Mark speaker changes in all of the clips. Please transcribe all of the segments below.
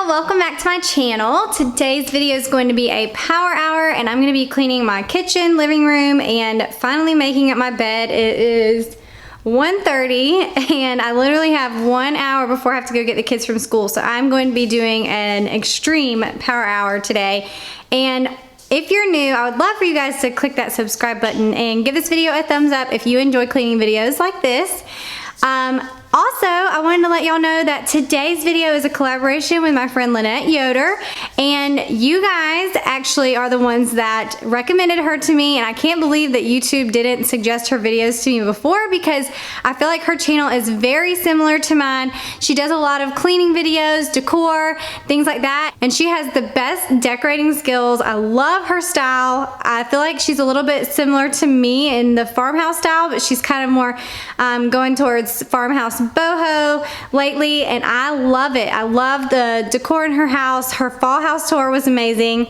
Speaker 1: y'all, welcome back to my channel. Today's video is going to be a power hour and I'm going to be cleaning my kitchen, living room, and finally making up my bed. It is 1:30 and I literally have 1 hour before I have to go get the kids from school. So I'm going to be doing an extreme power hour today. And if you're new, I would love for you guys to click that subscribe button and give this video a thumbs up if you enjoy cleaning videos like this. Also, I wanted to let y'all know that today's video is a collaboration with my friend Lynette Yoder, and you guys actually are the ones that recommended her to me, and I can't believe that YouTube didn't suggest her videos to me before because I feel like her channel is very similar to mine. She does a lot of cleaning videos, decor, things like that, and she has the best decorating skills. I love her style. I feel like she's a little bit similar to me in the farmhouse style, but she's kind of more going towards farmhouse boho lately, and I love it. I love the decor in her house. Her fall house tour was amazing,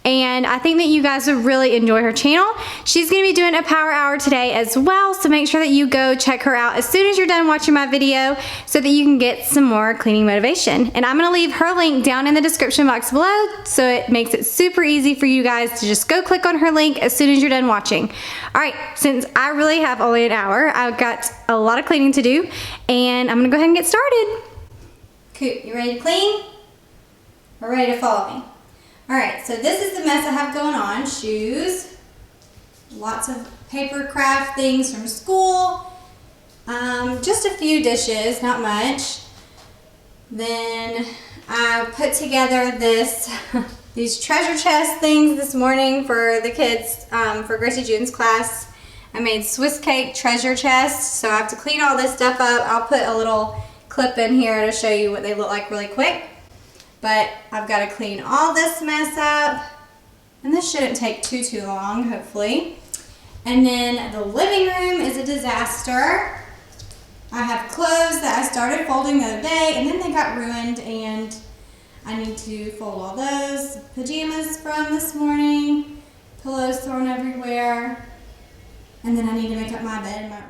Speaker 1: and I think that you guys would really enjoy her channel. She's going to be doing a power hour today as well, so make sure that you go check her out as soon as you're done watching my video so that you can get some more cleaning motivation. And I'm going to leave her link down in the description box below, so it makes it super easy for you guys to just go click on her link as soon as you're done watching. Alright, since I really have only an hour, I've got a lot of cleaning to do, and I'm going to go ahead and get started. Coop, you ready to clean? Or ready to follow me? Alright, so this is the mess I have going on. Shoes, lots of paper craft things from school, just a few dishes, not much. Then I put together these treasure chest things this morning for the kids, for Gracie June's class. I made Swiss cake treasure chests, so I have to clean all this stuff up. I'll put a little clip in here to show you what they look like really quick. But I've got to clean all this mess up, and this shouldn't take too long, hopefully. And then the living room is a disaster. I have clothes that I started folding the other day, and then they got ruined, and I need to fold all those. Pajamas from this morning, pillows thrown everywhere, and then I need to make up my bed in my room.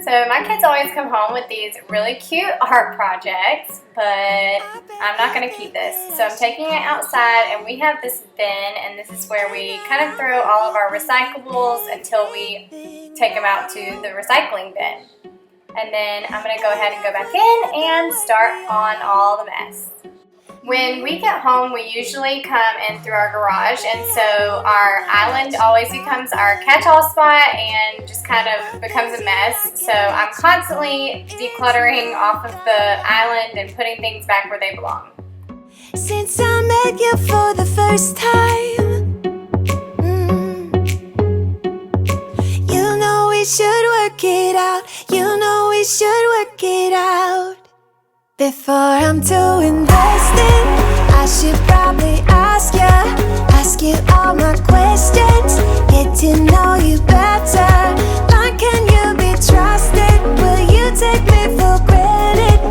Speaker 2: So my kids always come home with these really cute art projects, but I'm not going to keep this. So I'm taking it outside, and we have this bin, and this is where we kind of throw all of our recyclables until we take them out to the recycling bin. And then I'm going to go ahead and go back in and start on all the mess. When we get home, we usually come in through our garage, and so our island always becomes our catch-all spot and just kind of becomes a mess. So I'm constantly decluttering off of the island and putting things back where they belong.
Speaker 3: Since I met you for the first time, you know we should work it out. You know we should work it out. Before I'm too invested, I should probably ask you all my questions, get to know you better. Like, can you be trusted? Will you take me for granted?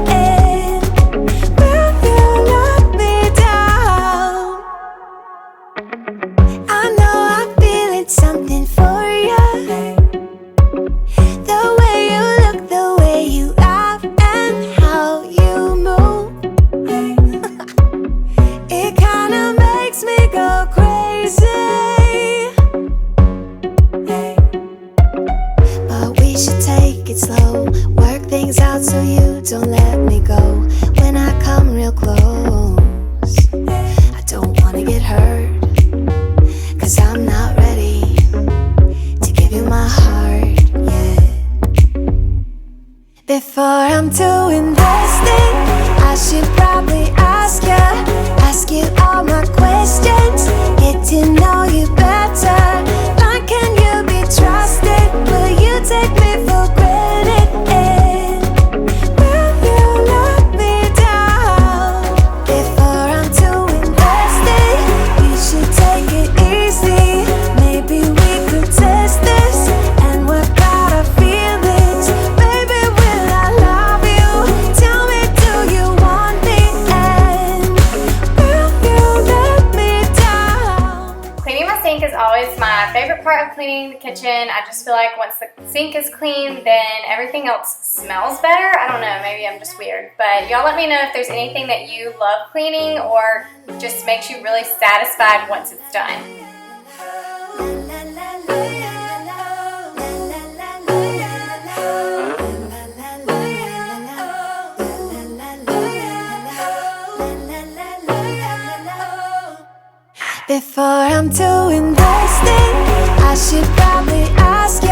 Speaker 3: Will you let me down? I know I'm feeling something for you. The way you look, the way you laugh, and how you move. It kinda makes me go crazy. But we should take
Speaker 2: of cleaning the kitchen. I just feel like once the sink is clean, then everything else smells better. I don't know, maybe I'm just weird. But y'all let me know if there's anything that you love cleaning or just makes you really satisfied once it's done.
Speaker 3: Before I'm too invested, I should probably ask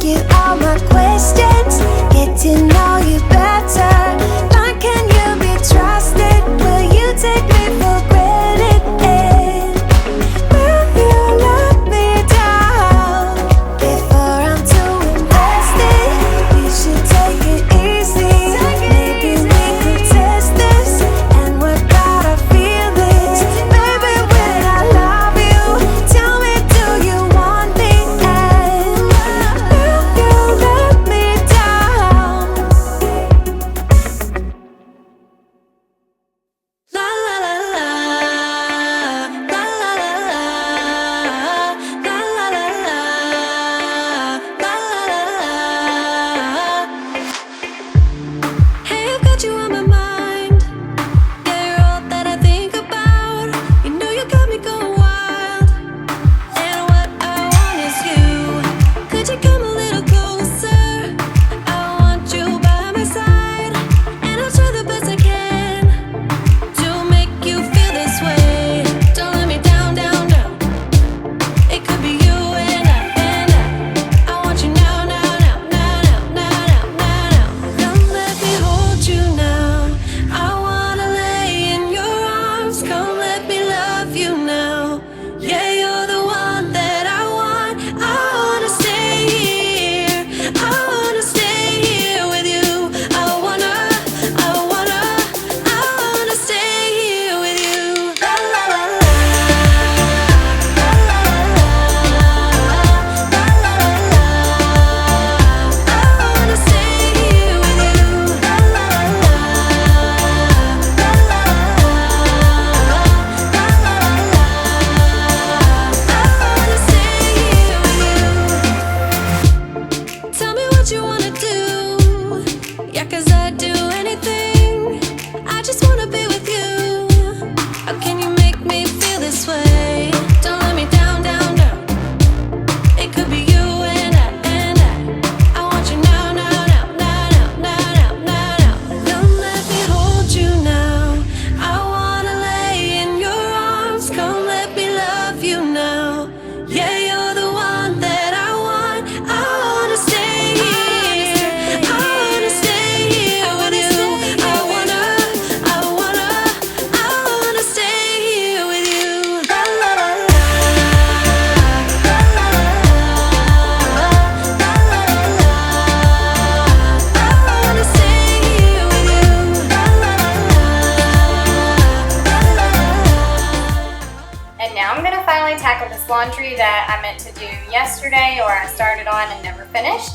Speaker 3: you all my questions, get to know you better. Why can you be trusted? Will you take me for granted? And will you let me down? Before I'm too invested, you should take it easy. Maybe we could test this and work out our feelings. Baby, when I love you, tell me, do you want me? And will you let me down? La la la la, la la la la, la la la la, la la la. Hey, I've got you on my mind. Yeah, you're all that I think about. You know you got me going wild. And what I want is you. Could you come a little closer? I want you by my side. And I'll try the best I can to make you feel this way. Don't let me down, down, down. It could be you and I want you now, now, now, now, now, now, now, now. Come let me hold you now. I wanna lay in your arms. Come let me love you now. Yeah, you're the one that I want. I wanna stay here. I wanna stay here with you. I wanna stay here with you. La la la la, la la la la, la la la la. I wanna stay here with you. La la la la, la la la la, la la la la. I wanna stay here with you. Tell me what you wanna do. Yeah, 'cause I'd do anything. I just wanna be with you. How can you make me feel this way? Don't let me down, down, down. It could be you and I want you now, now, now, now, now, now, now, now. Come let me hold you now. I wanna lay in your arms. Come let me love you now. Yeah, you're the one that I want. I wanna stay here. I wanna stay here with you. I wanna stay here with you. La la la la, la la la la, la la la la. I wanna stay here with you. La la la la, la la la la.
Speaker 2: And now I'm going to finally tackle this laundry that I meant to do yesterday, or I started on and never finished.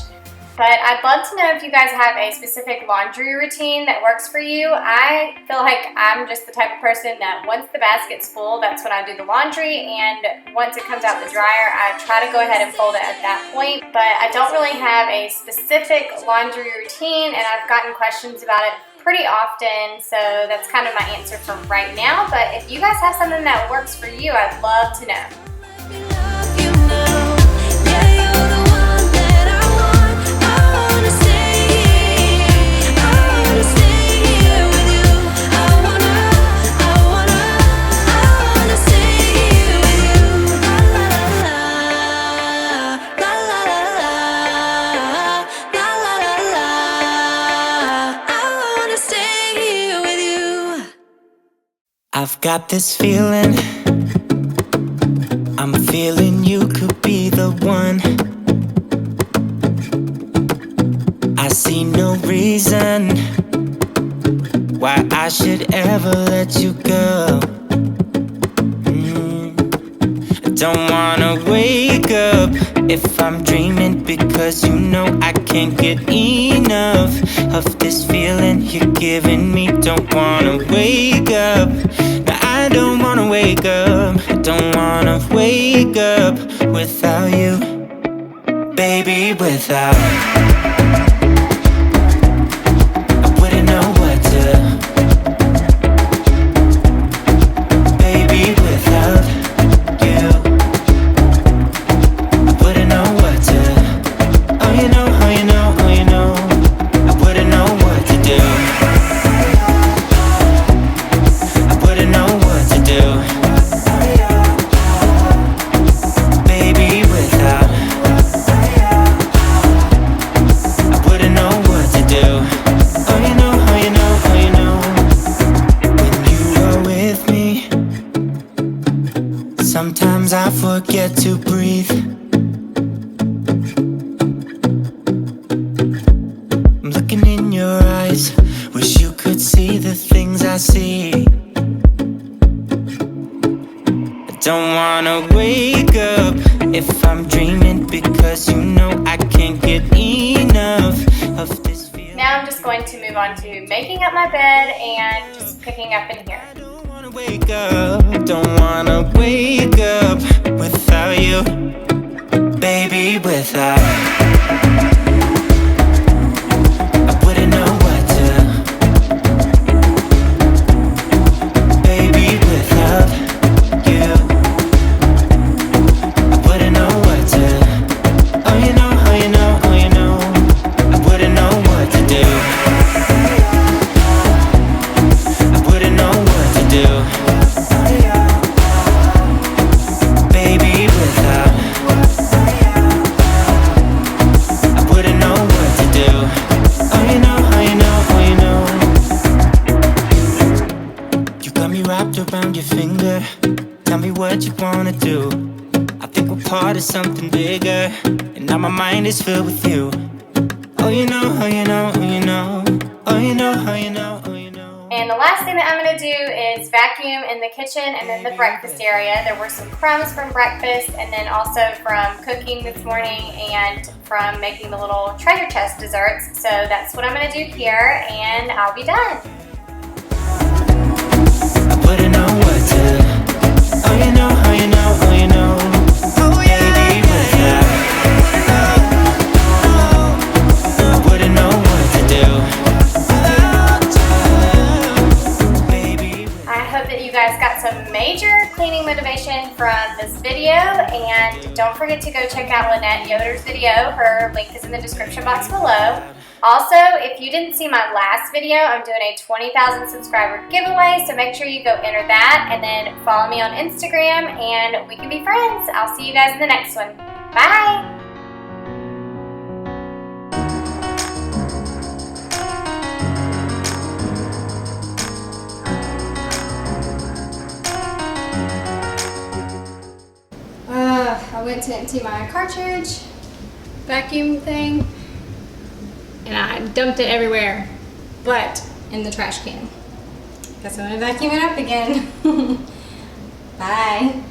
Speaker 2: But I'd love to know if you guys have a specific laundry routine that works for you. I feel like I'm just the type of person that once the basket's full, that's when I do the laundry, and once it comes out the dryer, I try to go ahead and fold it at that point. But I don't really have a specific laundry routine, and I've gotten questions about it pretty often, so that's kind of my answer for right now. But if you guys have something that works for you, I'd love to know.
Speaker 3: Love you now. Yeah, you're the one that I want. I wanna stay here. I wanna stay here with you. I wanna stay here with you. La la la la, la la la la, la la la la. I wanna stay here with you.
Speaker 4: I've got this feeling, I'm feeling you could be the one. I see no reason why I should ever let you go. Don't wanna wake up if I'm dreaming, because you know I can't get enough of this feeling you're giving me. Don't wanna wake up, no, I don't wanna wake up. I don't wanna wake up without you, baby, without. I wouldn't know what to, baby, without you. I wouldn't know what to, oh you know, oh you know, oh you know. I wouldn't know what to do. I wouldn't know what to do, baby, without. I wouldn't know what to do, oh you know, oh you know, oh you know. When you are with me, sometimes I forget to breathe. I'm looking in your eyes, wish you could see the things I see. I don't wanna wake up if I'm dreaming, because you know I can't get enough of this feeling.
Speaker 2: Now I'm just going to move on to making up my bed and just picking up in here.
Speaker 4: I don't wanna wake up, don't wanna wake up without you, baby, without. I wouldn't know what to, baby, without you. I wouldn't know what to, oh you know, oh you know, oh you know. I wouldn't know what to do. I wouldn't know what to do, baby, without. I wouldn't know what to do, oh you know, oh you know, oh you know. You got me wrapped around your finger, tell me what you wanna do. I think we're part of something bigger, and now my mind is filled with you. Oh you know, oh you know, oh you know. Oh you know, oh you know, oh you know.
Speaker 2: And the last thing that I'm going to do is vacuum in the kitchen and then the breakfast area. There were some crumbs from breakfast and then also from cooking this morning and from making the little treasure chest desserts. So that's what I'm going to do here and I'll be done.
Speaker 4: I wouldn't know what to, oh you know, oh you know, oh you know. Oh baby, without. I wouldn't know what to do.
Speaker 2: I hope that you guys got some major cleaning motivation from this video, and don't forget to go check out Lynette Yoder's video. Her link is in the description box below. Also, if you didn't see my last video, I'm doing a 20,000 subscriber giveaway, so make sure you go enter that and then follow me on Instagram and we can be friends. I'll see you guys in the next one. Bye!
Speaker 1: I went to empty my cartridge vacuum thing and I dumped it everywhere but in the trash can. Guess I'm gonna vacuum it up again. Bye.